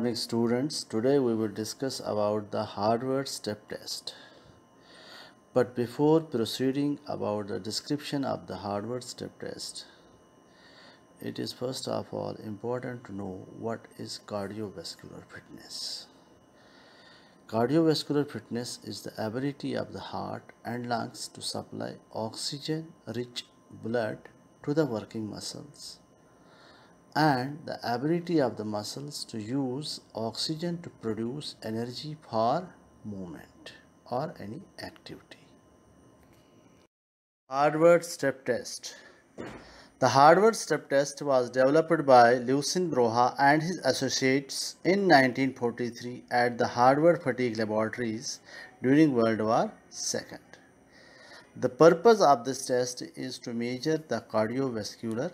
morning students. Today we will discuss about the hardware step test. But before proceeding about the description of the hardware step test, it is first of all important to know what is cardiovascular fitness. Cardiovascular fitness is the ability of the heart and lungs to supply oxygen-rich blood to the working muscles and the ability of the muscles to use oxygen to produce energy for movement or any activity. Harvard step test. The Harvard step test was developed by Lucien Broha and his associates in 1943 at the Harvard Fatigue Laboratories during World War II. The purpose of this test is to measure the cardiovascular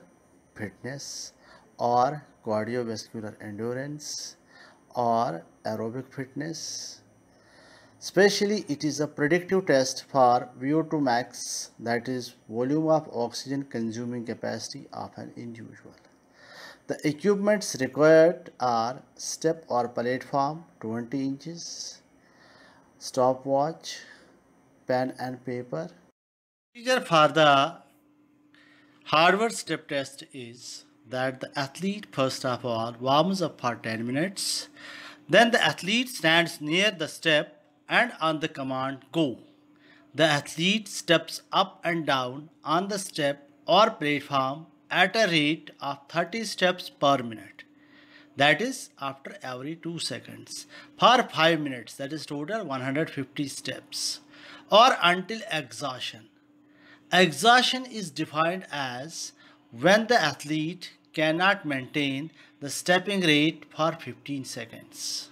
fitness or cardiovascular endurance or aerobic fitness. Especially it is a predictive test for VO2 max, that is volume of oxygen consuming capacity of an individual. The equipments required are step or platform 20 inches, stopwatch, pen and paper. Procedure for the Harvard step test is that the athlete first of all warms up for 10 minutes. Then the athlete stands near the step and on the command go, the athlete steps up and down on the step or platform at a rate of 30 steps per minute. That is after every 2 seconds for 5 minutes, that is total 150 steps, or until exhaustion. Exhaustion is defined as when the athlete cannot maintain the stepping rate for 15 seconds.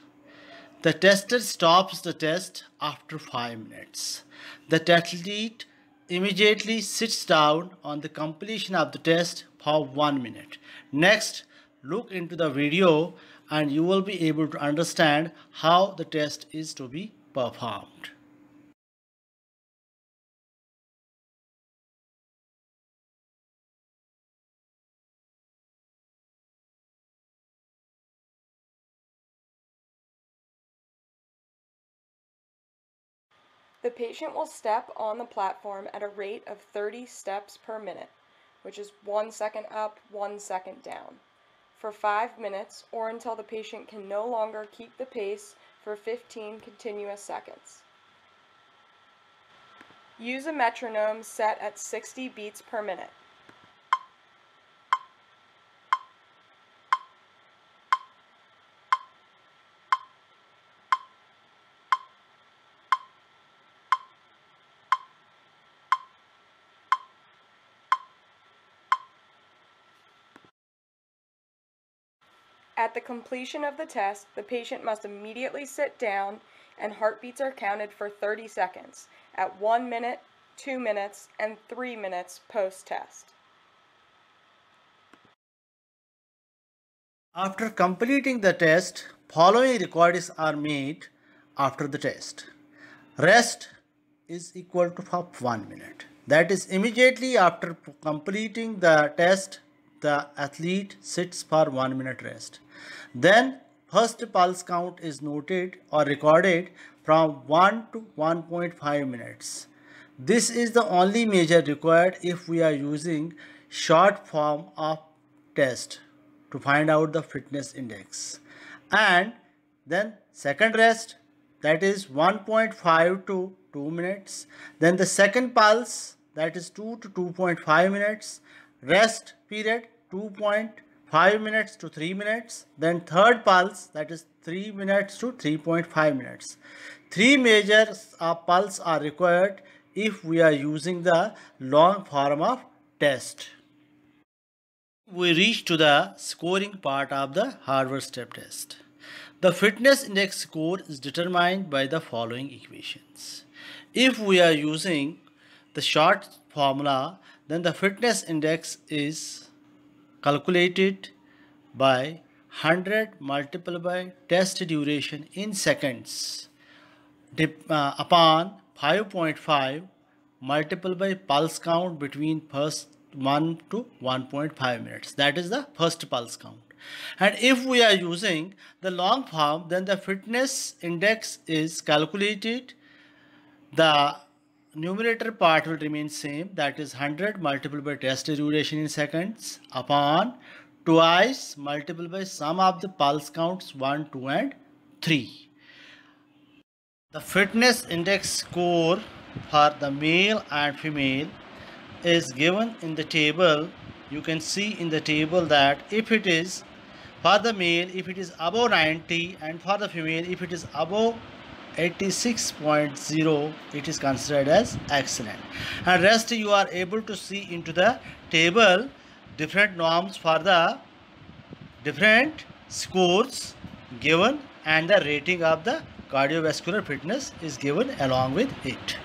The tester stops the test after 5 minutes. The athlete immediately sits down on the completion of the test for 1 minute. Next, look into the video and you will be able to understand how the test is to be performed. The patient will step on the platform at a rate of 30 steps per minute, which is 1 second up, 1 second down, for 5 minutes or until the patient can no longer keep the pace for 15 continuous seconds. Use a metronome set at 60 beats per minute. At the completion of the test, the patient must immediately sit down and heartbeats are counted for 30 seconds at 1 minute, 2 minutes, and 3 minutes post-test. After completing the test, following recordings are made after the test. Rest is equal to 1 minute. That is immediately after completing the test, the athlete sits for 1 minute rest. Then first pulse count is noted or recorded from 1 to 1.5 minutes. This is the only measure required if we are using short form of test to find out the fitness index. And then second rest, that is 1.5 to 2 minutes. Then the second pulse, that is 2 to 2.5 minutes. Rest period 2.5 minutes to 3 minutes. Then third pulse, that is 3 minutes to 3.5 minutes. Three measures of pulse are required if we are using the long form of test. We reach to the scoring part of the Harvard step test. The fitness index score is determined by the following equations. If we are using the short formula, then the fitness index is calculated by 100 multiplied by test duration in seconds upon 5.5 multiplied by pulse count between first 1 to 1.5 minutes. That is the first pulse count. And if we are using the long form, then the fitness index is calculated. The numerator part will remain same, that is 100 multiplied by test duration in seconds upon twice multiplied by sum of the pulse counts 1, 2 and 3. The fitness index score for the male and female is given in the table. You can see in the table that if it is for the male, if it is above 90, and for the female, if it is above 86.0, it is considered as excellent. And rest you are able to see into the table different norms for the different scores given, and the rating of the cardiovascular fitness is given along with it.